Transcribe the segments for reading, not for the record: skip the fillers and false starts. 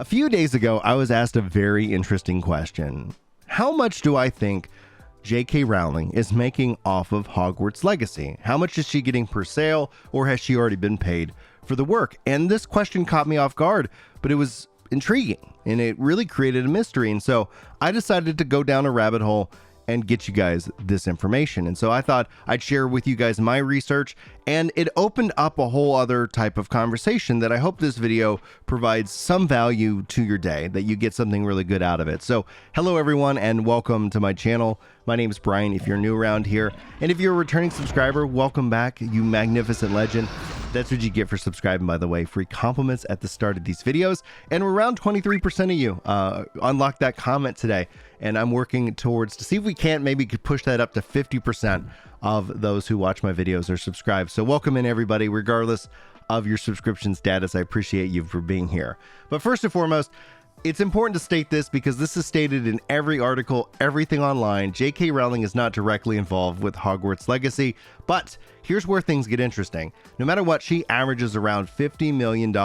A few days ago, I was asked a very interesting question. How much do I think J.K. Rowling is making off of Hogwarts Legacy? How much is she getting per sale, or has she already been paid for the work? And this question caught me off guard, but it was intriguing, and it really created a mystery. And so I decided to go down a rabbit hole and get you guys this information. And so I thought I'd share with you guys my research, and it opened up a whole other type of conversation that I hope this video provides some value to your day, that you get something really good out of it. So hello everyone, and welcome to my channel. My name is Brian if you're new around here, and if you're a returning subscriber, welcome back, you magnificent legend. That's what you get for subscribing, by the way. Free compliments at the start of these videos. And around 23% of you unlocked that comment today. And I'm working towards to see if we can't maybe push that up to 50% of those who watch my videos are subscribed. So welcome in everybody, regardless of your subscription status. I appreciate you for being here. But first and foremost, it's important to state this because this is stated in every article, everything online. J.K. Rowling is not directly involved with Hogwarts Legacy, but here's where things get interesting. No matter what, she averages around $50 million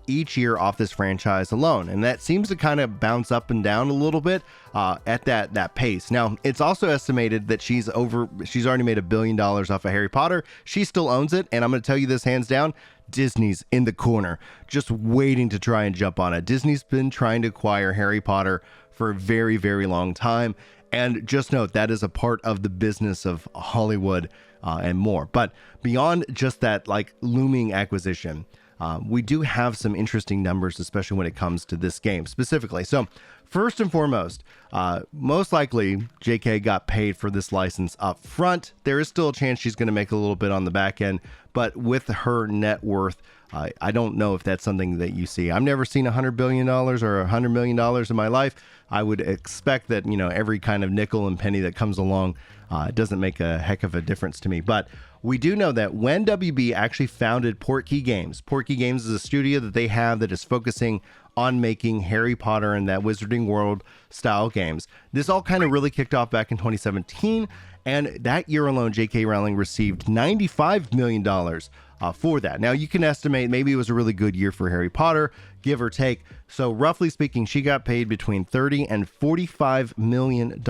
each year off this franchise alone, and that seems to kind of bounce up and down a little bit at that pace. Now, it's also estimated that she's already made $1 billion off of Harry Potter. She still owns it, and I'm going to tell you this hands down. Disney's in the corner, just waiting to try and jump on it. Disney's been trying to acquire Harry Potter for a very, very long time. And just note, that is a part of the business of Hollywood and more. But beyond just that, like, looming acquisition, we do have some interesting numbers, especially when it comes to this game specifically. So first and foremost, most likely JK got paid for this license up front. There is still a chance she's going to make a little bit on the back end, but with her net worth, I don't know if that's something that you see. I've never seen $100 billion or $100 million in my life. I would expect that, you know, every kind of nickel and penny that comes along doesn't make a heck of a difference to me. But we do know that when WB actually founded Portkey Games is a studio that they have that is focusing on making Harry Potter and that Wizarding World style games. This all kind of really kicked off back in 2017, and that year alone, J.K. Rowling received $95 million for that. Now, you can estimate maybe it was a really good year for Harry Potter, give or take. So roughly speaking, she got paid between $30 and $45 million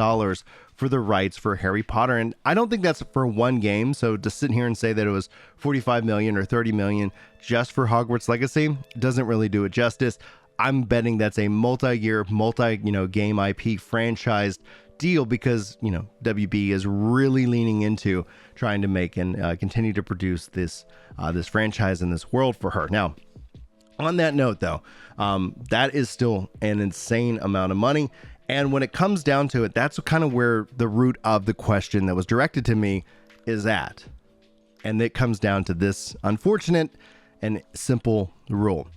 for the rights for Harry Potter. And I don't think that's for one game. So to sit here and say that it was 45 million or 30 million just for Hogwarts Legacy doesn't really do it justice. I'm betting that's a multi-year, game IP franchised deal because, WB is really leaning into trying to make and continue to produce this franchise in this world for her. Now, on that note, though, that is still an insane amount of money. And when it comes down to it, that's kind of where the root of the question that was directed to me is at. And it comes down to this unfortunate and simple rule.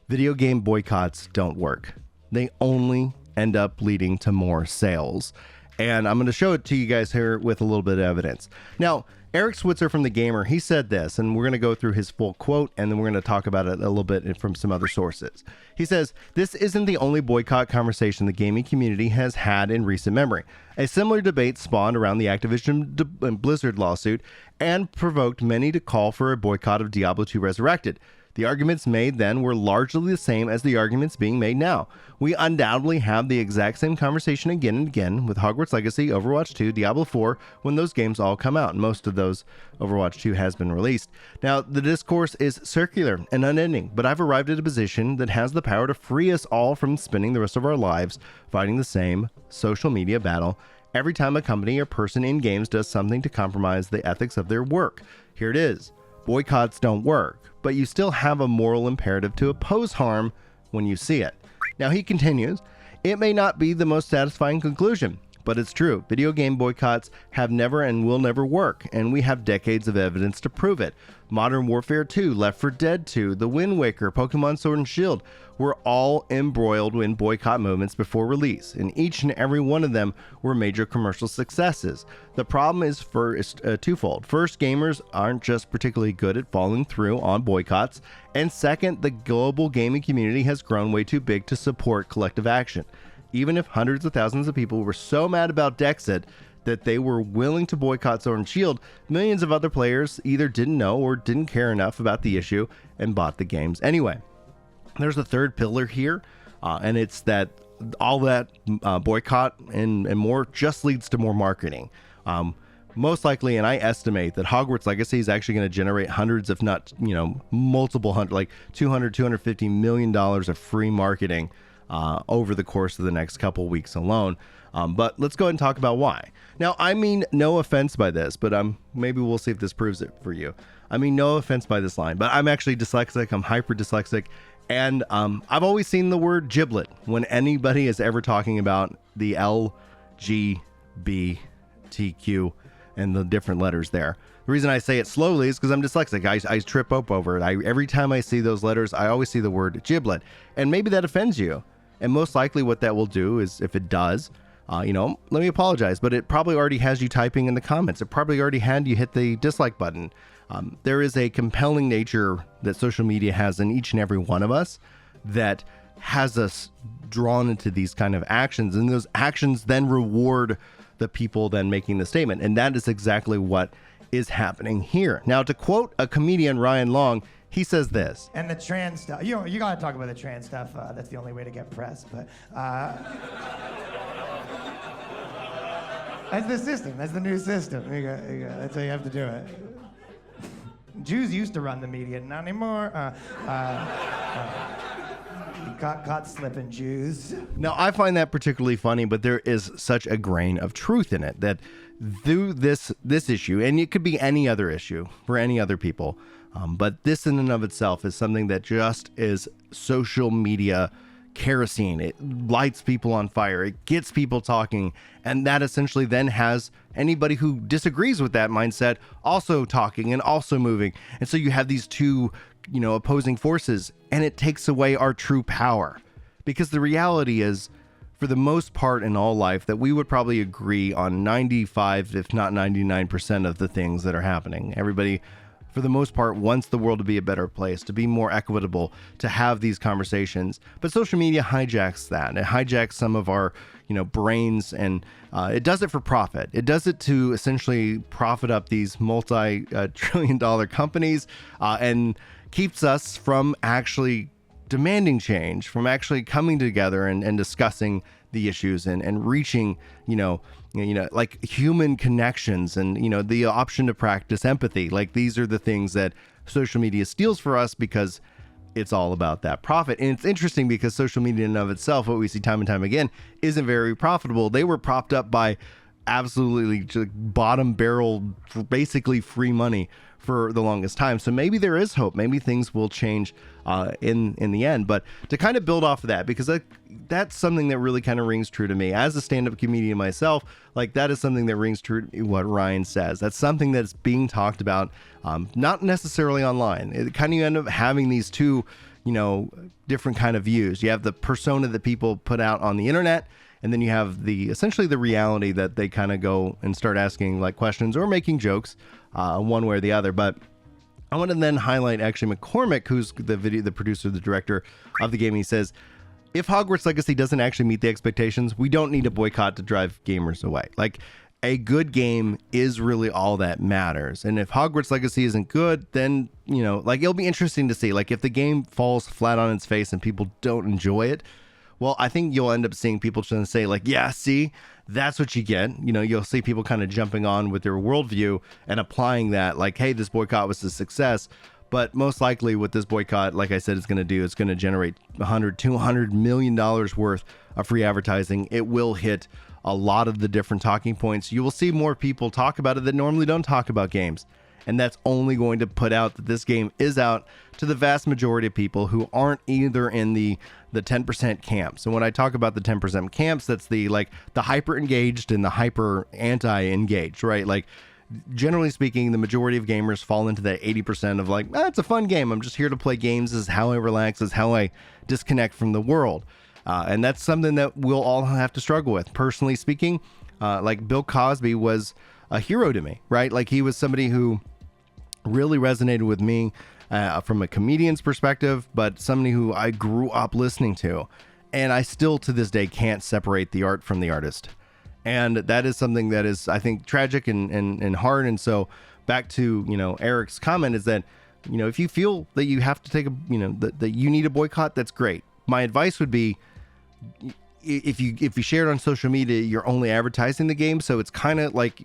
Video game boycotts don't work. They only end up leading to more sales. And I'm going to show it to you guys here with a little bit of evidence. Now, Eric Switzer from The Gamer, he said this, and we're going to go through his full quote, and then we're going to talk about it a little bit from some other sources. He says, "This isn't the only boycott conversation the gaming community has had in recent memory. A similar debate spawned around the Activision Blizzard lawsuit and provoked many to call for a boycott of Diablo 2 Resurrected. The arguments made then were largely the same as the arguments being made now. We undoubtedly have the exact same conversation again and again with Hogwarts Legacy, Overwatch 2, Diablo 4, when those games all come out. And most of those, Overwatch 2 has been released. Now, the discourse is circular and unending, but I've arrived at a position that has the power to free us all from spending the rest of our lives fighting the same social media battle every time a company or person in games does something to compromise the ethics of their work. Here it is. Boycotts don't work, but you still have a moral imperative to oppose harm when you see it." Now, he continues, "It may not be the most satisfying conclusion, but it's true. Video game boycotts have never and will never work, and we have decades of evidence to prove it. Modern Warfare 2, Left 4 Dead 2, The Wind Waker, Pokemon Sword and Shield were all embroiled in boycott movements before release, and each and every one of them were major commercial successes. The problem is twofold. First, gamers aren't just particularly good at following through on boycotts, and second, the global gaming community has grown way too big to support collective action. Even if hundreds of thousands of people were so mad about Dexit that they were willing to boycott Sword and Shield, millions of other players either didn't know or didn't care enough about the issue and bought the games anyway. there's a third pillar here, and it's that all that boycott and more just leads to more marketing. Most likely, and I estimate that Hogwarts Legacy is actually going to generate hundreds, if not, multiple hundred, like $250 million of free marketing over the course of the next couple weeks alone. But let's go ahead and talk about why. Now, I mean no offense by this, but maybe we'll see if this proves it for you. I mean no offense by this line, but I'm actually dyslexic. I'm hyper dyslexic. And I've always seen the word giblet when anybody is ever talking about the LGBTQ and the different letters there. The reason I say it slowly is because I'm dyslexic. I trip up over it. Every time I see those letters, I always see the word giblet. And maybe that offends you. And most likely what that will do is, if it does, let me apologize, but it probably already has you typing in the comments. It probably already had you hit the dislike button. There is a compelling nature that social media has in each and every one of us that has us drawn into these kind of actions. And those actions then reward the people then making the statement. And that is exactly what is happening here. Now, to quote a comedian, Ryan Long, he says this. And the trans stuff, you got to talk about the trans stuff. That's the only way to get press. But that's the system. That's the new system. That's how you have to do it. Jews used to run the media, not anymore. Caught slipping, Jews. Now, I find that particularly funny, but there is such a grain of truth in it that through this issue, and it could be any other issue for any other people, but this in and of itself is something that just is social media kerosene. It lights people on fire. It gets people talking. And that essentially then has anybody who disagrees with that mindset also talking and also moving. And so you have these two, opposing forces, and it takes away our true power. Because the reality is, for the most part in all life, that we would probably agree on 95, if not 99% of the things that are happening. Everybody, for the most part, wants the world to be a better place, to be more equitable, to have these conversations. But social media hijacks that. It hijacks some of our, brains, and it does it for profit. It does it to essentially profit up these multi-trillion-dollar companies and keeps us from actually demanding change, from actually coming together and discussing the issues and reaching, like human connections and, the option to practice empathy. Like, these are the things that social media steals for us because it's all about that profit. And it's interesting because social media in and of itself, what we see time and time again, isn't very profitable. They were propped up by absolutely bottom barrel, basically free money for the longest time. So maybe there is hope. Maybe things will change in the end. But to kind of build off of that, because that's something that really kind of rings true to me as a stand-up comedian myself. Like, that is something that rings true to what Ryan says. That's something that's being talked about, not necessarily online. It kind of end up having these two, different kind of views. You have the persona that people put out on the internet, and then you have essentially the reality that they kind of go and start asking like questions or making jokes one way or the other. But I want to then highlight actually McCormick, who's the producer, the director of the game. He says, if Hogwarts Legacy doesn't actually meet the expectations, we don't need a boycott to drive gamers away. Like, a good game is really all that matters. And if Hogwarts Legacy isn't good, then, it'll be interesting to see. Like, if the game falls flat on its face and people don't enjoy it, well, I think you'll end up seeing people trying to say, like, yeah, see, that's what you get. You'll see people kind of jumping on with their worldview and applying that, like, hey, this boycott was a success. But most likely what this boycott, like I said, is going to do, it's going to generate $200 million worth of free advertising. It will hit a lot of the different talking points. You will see more people talk about it that normally don't talk about games. And that's only going to put out that this game is out to the vast majority of people who aren't either in the 10% camps. And when I talk about the 10% camps, that's the hyper engaged and the hyper anti-engaged, right? Like, generally speaking, the majority of gamers fall into that 80% of like, it's a fun game. I'm just here to play games. This is how I relax. This is how I disconnect from the world. And that's something that we'll all have to struggle with. Personally speaking, like Bill Cosby was a hero to me, right? Like, he was somebody who really resonated with me from a comedian's perspective, but somebody who I grew up listening to. And I still to this day can't separate the art from the artist. And that is something that is, I think, tragic and hard. And so back to, Eric's comment is that You know, if you feel that you have to take a, you know, that you need a boycott, that's great. My advice would be, if you share it on social media, you're only advertising the game. So it's kind of like,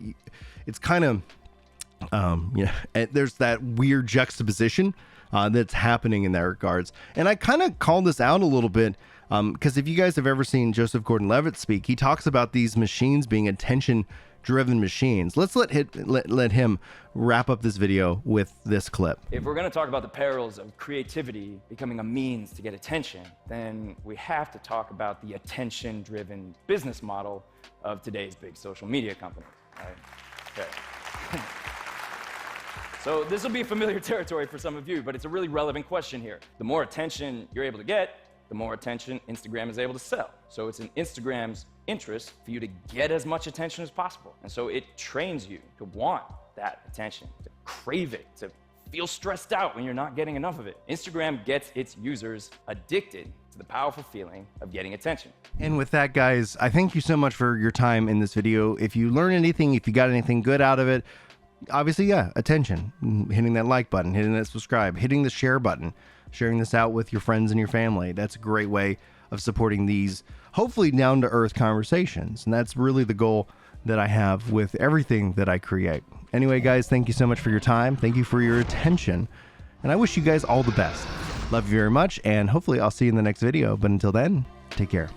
there's that weird juxtaposition that's happening in that regards. And I kind of call this out a little bit because if you guys have ever seen Joseph Gordon-Levitt speak, he talks about these machines being attention-driven machines. Let's let him wrap up this video with this clip. If we're going to talk about the perils of creativity becoming a means to get attention, then we have to talk about the attention-driven business model of today's big social media companies. Right? Okay. So this will be familiar territory for some of you, but it's a really relevant question here. The more attention you're able to get, the more attention Instagram is able to sell. So it's in Instagram's interest for you to get as much attention as possible. And so it trains you to want that attention, to crave it, to feel stressed out when you're not getting enough of it. Instagram gets its users addicted to the powerful feeling of getting attention. And with that, guys, I thank you so much for your time in this video. If you learned anything, if you got anything good out of it, obviously, yeah, attention, hitting that like button, hitting that subscribe, hitting the share button, sharing this out with your friends and your family. That's a great way of supporting these hopefully down to earth conversations. And that's really the goal that I have with everything that I create. Anyway, guys, thank you so much for your time. Thank you for your attention. And I wish you guys all the best. Love you very much. And hopefully I'll see you in the next video. But until then, take care.